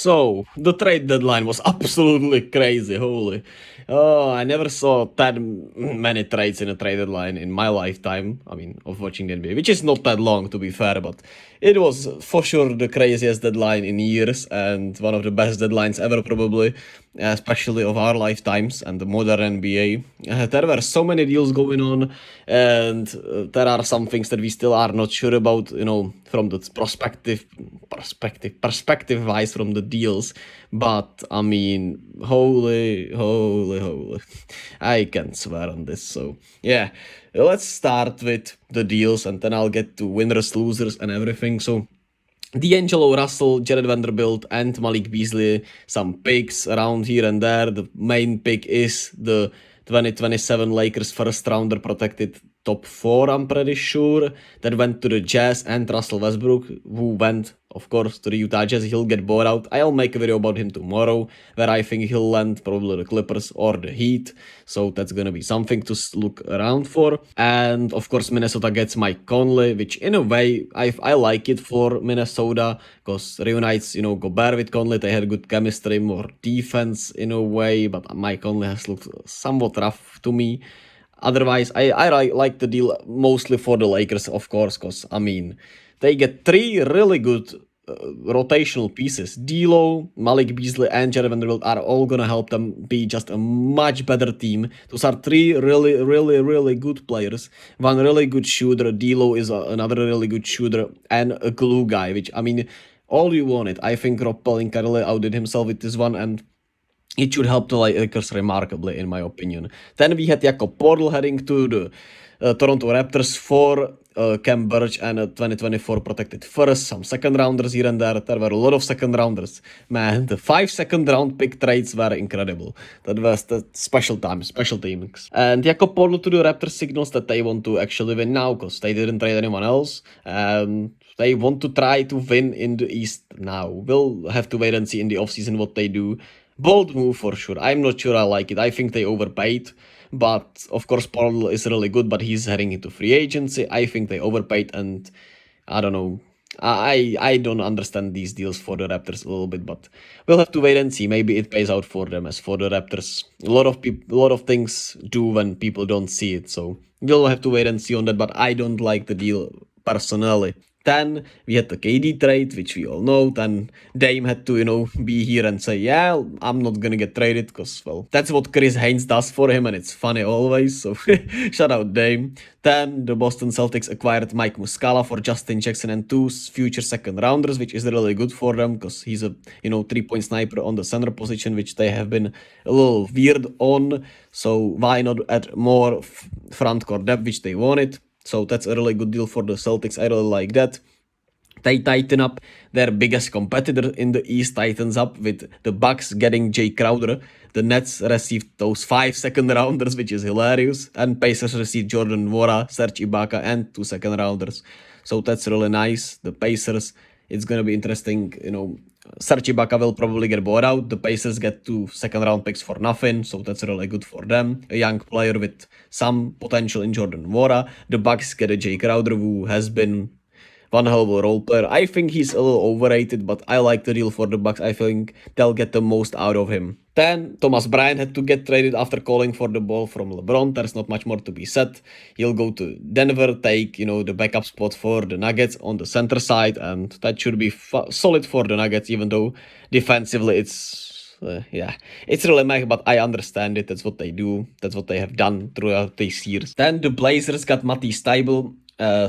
So, the trade deadline was absolutely crazy, holy. Oh, I never saw that many trades in a trade deadline in my lifetime. I mean, of watching the NBA, which is not that long to be fair, but it was for sure the craziest deadline in years and one of the best deadlines ever, probably, especially of our lifetimes and the modern NBA. There were so many deals going on, and there are some things that we still are not sure about, from the perspective wise from the deals. But I mean, holy. I can swear on this. So yeah, let's start with the deals and then I'll get to winners, losers, and everything. So D'Angelo Russell, Jared Vanderbilt, and Malik Beasley, some picks around here and there. The main pick is the 2027 Lakers first rounder protected top 4, I'm pretty sure. That went to the Jazz and Russell Westbrook, who went, of course, to the Utah Jazz. He'll get bought out. I'll make a video about him tomorrow, where I think he'll land, probably the Clippers or the Heat. So that's gonna be something to look around for. And of course, Minnesota gets Mike Conley, which in a way, I like it for Minnesota, because reunites, Gobert with Conley. They had good chemistry, more defense in a way, but Mike Conley has looked somewhat rough to me. Otherwise, I like the deal mostly for the Lakers, of course, because, I mean, they get 3 really good rotational pieces. D'Lo, Malik Beasley, and Jared Vanderbilt are all gonna help them be just a much better team. Those are 3 really good players. One really good shooter. D'Lo is another really good shooter and a glue guy, which, I mean, all you wanted. I think Rob Pelinka really outdid himself with this one, and it should help the Lakers remarkably, in my opinion. Then we had Jakob Poeltl heading to the Toronto Raptors for Cam Birch and a 2024 protected first, some second rounders here and there. There were a lot of second rounders. Man, the 5 second round pick trades were incredible. That was the special teams. And Jakob Poeltl to the Raptors signals that they want to actually win now, because they didn't trade anyone else. They want to try to win in the East now. We'll have to wait and see in the offseason what they do. Bold move for sure. I'm not sure I like it. I think they overpaid. But of course, Paul is really good, but he's heading into free agency. I think they overpaid, and I don't know. I don't understand these deals for the Raptors a little bit, but we'll have to wait and see. Maybe it pays out for them. As for the Raptors, a lot of things do when people don't see it. So we'll have to wait and see on that. But I don't like the deal personally. Then we had the KD trade, which we all know. Then Dame had to, be here and say, yeah, I'm not gonna get traded, because, well, that's what Chris Haynes does for him, and it's funny always, so shout out Dame. Then the Boston Celtics acquired Mike Muscala for Justin Jackson and 2 future second rounders, which is really good for them, because he's a, 3-point sniper on the center position, which they have been a little weird on. So why not add more front court depth, which they wanted. So that's a really good deal for the Celtics. I really like that. They tighten up. Their biggest competitor in the East tightens up with the Bucks getting Jae Crowder. The Nets received those 5 second rounders, which is hilarious. And Pacers received Jordan Nwora, Serge Ibaka, and 2 second rounders. So that's really nice. The Pacers, it's going to be interesting. Serge Ibaka will probably get bought out. The Pacers get 2 second round picks for nothing, so that's really good for them. A young player with some potential in Jordan Nwora. The Bucks get a Jae Crowder, who has been one hell of a role player. I think he's a little overrated, but I like the deal for the Bucks. I think they'll get the most out of him. Then Thomas Bryant had to get traded after calling for the ball from LeBron. There's not much more to be said. He'll go to Denver, take the backup spot for the Nuggets on the center side, and that should be solid for the Nuggets, even though defensively it's really meh, but I understand it. That's what they do. That's what they have done throughout these years. Then the Blazers got Matthise Thybule.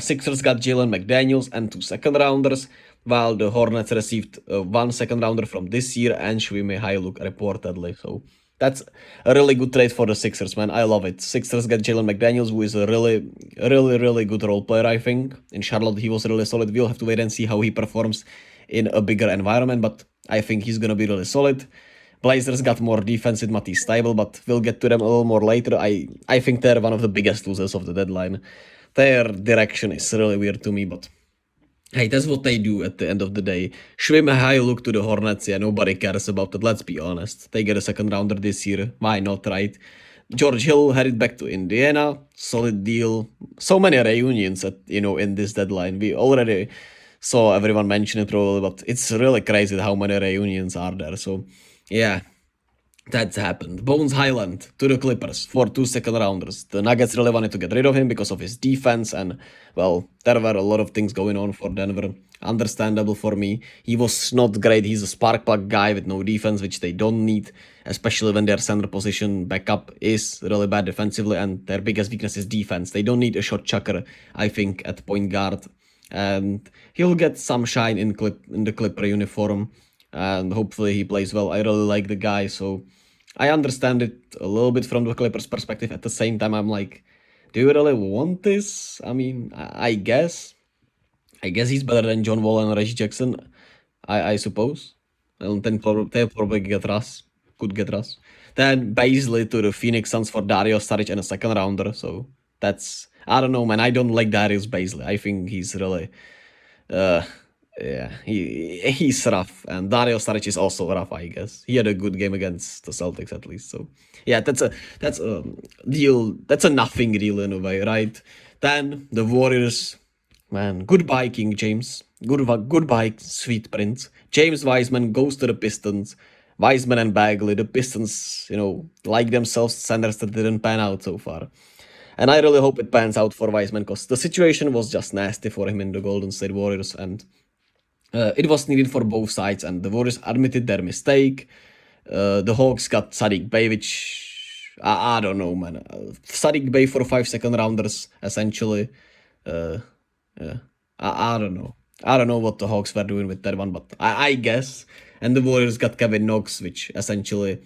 Sixers got Jalen McDaniels and 2 second rounders, while the Hornets received 1 second rounder from this year and Shvime Hailuk reportedly. So that's a really good trade for the Sixers, man. I love it. Sixers got Jalen McDaniels, who is a really good role player, I think. In Charlotte, he was really solid. We'll have to wait and see how he performs in a bigger environment, but I think he's going to be really solid. Blazers got more defense with Matthise Thybule, but we'll get to them a little more later. I think they're one of the biggest losers of the deadline. Their direction is really weird to me, but hey, that's what they do at the end of the day. Shvime Hailuk to the Hornets, yeah, nobody cares about that, let's be honest. They get a second rounder this year, why not, right? George Hill headed back to Indiana, solid deal. So many reunions in this deadline. We already saw everyone mention it probably, but it's really crazy how many reunions are there. So, yeah, that's happened. Bones Hyland to the Clippers for 2 second rounders. The Nuggets really wanted to get rid of him because of his defense, and well, there were a lot of things going on for Denver. Understandable for me. He was not great. He's a spark plug guy with no defense, which they don't need, especially when their center position backup is really bad defensively, and their biggest weakness is defense. They don't need a shot chucker, I think, at point guard. And he'll get some shine in the Clipper uniform, and hopefully he plays well. I really like the guy, so I understand it a little bit from the Clippers' perspective. At the same time, I'm like, do you really want this? I mean, I guess he's better than John Wall and Reggie Jackson, I suppose. And then they'll probably could get Russ. Then Bazley to the Phoenix Suns for Darius Bazley and a second rounder. So that's, I don't know, man. I don't like Darius Bazley. I think he's really, yeah, he's rough, and Darius Bazley is also rough, I guess. He had a good game against the Celtics at least. So yeah, that's a deal. That's a nothing deal in a way, right? Then the Warriors, man, goodbye King James. Goodbye Sweet Prince. James Wiseman goes to the Pistons. Wiseman and Bagley, the Pistons, like themselves, centers that didn't pan out so far. And I really hope it pans out for Wiseman, because the situation was just nasty for him in the Golden State Warriors, and it was needed for both sides, and the Warriors admitted their mistake. The Hawks got Saddiq Bey, which I don't know, man. Saddiq Bey for 5 second rounders, essentially. Yeah, I don't know. I don't know what the Hawks were doing with that one, but I guess. And the Warriors got Kevin Knox, which essentially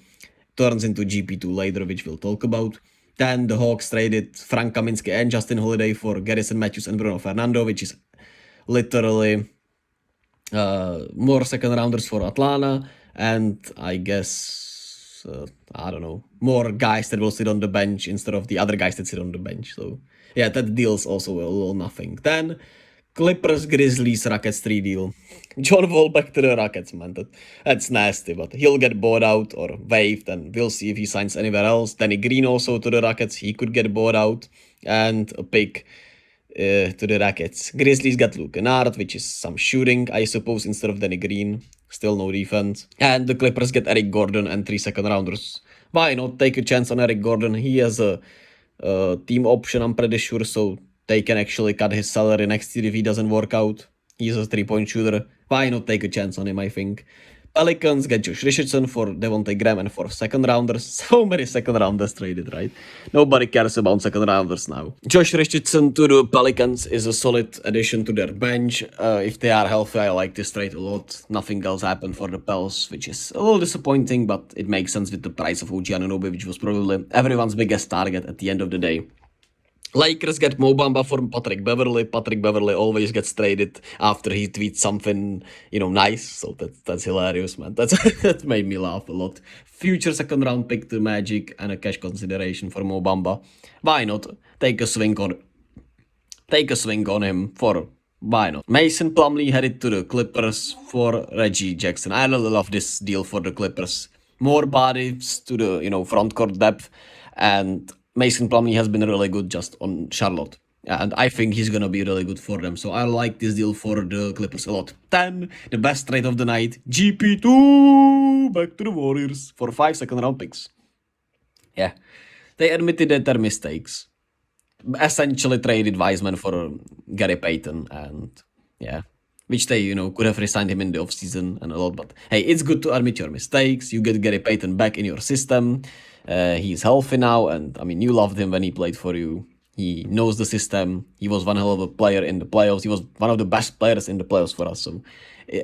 turns into GP2 later, which we'll talk about. Then the Hawks traded Frank Kaminsky and Justin Holiday for Garrison Matthews and Bruno Fernando, which is literally more second rounders for Atlanta, and I guess, I don't know, more guys that will sit on the bench instead of the other guys that sit on the bench. So yeah, that deal's also a little nothing. Then Clippers, Grizzlies, Rockets 3 deal. John Wall back to the Rockets, man. That's nasty, but he'll get bought out or waived, and we'll see if he signs anywhere else. Danny Green also to the Rockets. He could get bought out, and a pick to the Rockets. Grizzlies got Luke Kennard, which is some shooting, I suppose, instead of Danny Green. Still no defense. And the Clippers get Eric Gordon and 3 second rounders. Why not take a chance on Eric Gordon? He has a team option, I'm pretty sure, so they can actually cut his salary next year if he doesn't work out. He's a 3-point shooter. Why not take a chance on him, I think. Pelicans get Josh Richardson for Devontae Graham and for second rounders. So many second rounders traded, right? Nobody cares about second rounders now. Josh Richardson to the Pelicans is a solid addition to their bench. If they are healthy, I like this trade a lot. Nothing else happened for the Pels, which is a little disappointing, but it makes sense with the price of OG Anunoby, which was probably everyone's biggest target at the end of the day. Lakers get Mo Bamba for Patrick Beverley. Patrick Beverley always gets traded after he tweets something, nice. So that's hilarious, man. That made me laugh a lot. Future second round pick to Magic and a cash consideration for Mo Bamba. Why not? Take a swing on him for, why not? Mason Plumlee headed to the Clippers for Reggie Jackson. I really love this deal for the Clippers. More bodies to the, front court depth, and Mason Plumlee has been really good just on Charlotte. And I think he's going to be really good for them. So I like this deal for the Clippers a lot. Then, the best trade of the night, GP2 back to the Warriors for 5 second round picks. Yeah, they admitted that their mistakes. Essentially traded Wiseman for Gary Payton, and yeah, which they, could have resigned him in the offseason and a lot. But hey, it's good to admit your mistakes. You get Gary Payton back in your system. He's healthy now, and I mean, you loved him when he played for you. He knows the system. He was one hell of a player in the playoffs. He was one of the best players in the playoffs for us. So,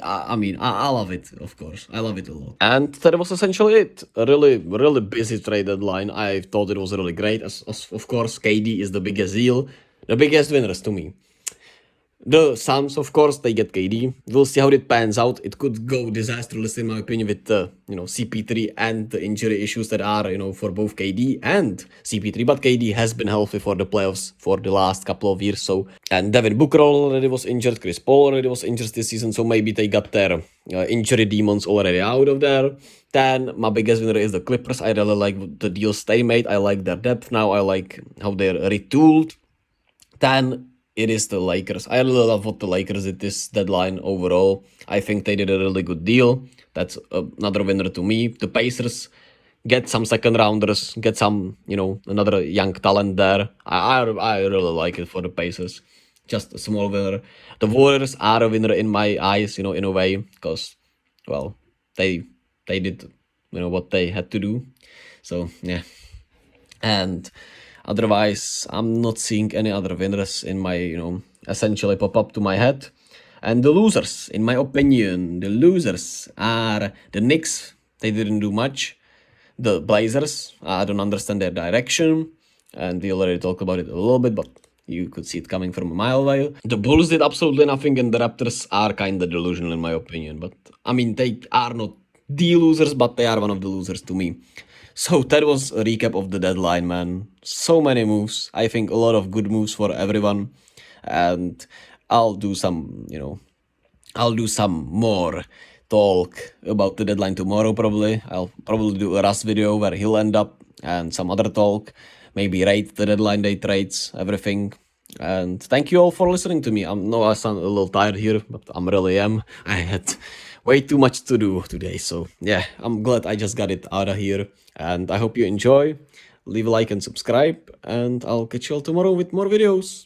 I love it, of course. I love it a lot. And that was essentially it. A really, really busy trade deadline. I thought it was really great. As of course, KD is the biggest deal. The biggest winners to me. The Suns, of course, they get KD. We'll see how it pans out. It could go disastrous, in my opinion, with CP3 and the injury issues that are, for both KD and CP3. But KD has been healthy for the playoffs for the last couple of years. So, and Devin Booker already was injured. Chris Paul already was injured this season. So maybe they got their injury demons already out of there. Then my biggest winner is the Clippers. I really like the deals they made. I like their depth now. I like how they're retooled. Then it is the Lakers. I really love what the Lakers did this deadline overall. I think they did a really good deal. That's another winner to me. The Pacers get some second rounders, get some, another young talent there. I really like it for the Pacers. Just a small winner. The Warriors are a winner in my eyes, in a way, because, well, they did, what they had to do. So, yeah. And otherwise, I'm not seeing any other winners in my, essentially pop up to my head. And the losers, in my opinion, the losers are the Knicks. They didn't do much. The Blazers, I don't understand their direction. And we already talked about it a little bit, but you could see it coming from a mile away. The Bulls did absolutely nothing, and the Raptors are kind of delusional in my opinion. But, I mean, they are not the losers, but they are one of the losers to me. So that was a recap of the deadline, man. So many moves. I think a lot of good moves for everyone. And I'll do some, more talk about the deadline tomorrow probably. I'll probably do a Russ video where he'll end up and some other talk. Maybe rate the deadline day trades, everything. And thank you all for listening to me. I sound a little tired here, but I really am. I had way too much to do today. So yeah, I'm glad I just got it out of here. And I hope you enjoy. Leave a like and subscribe. And I'll catch you all tomorrow with more videos.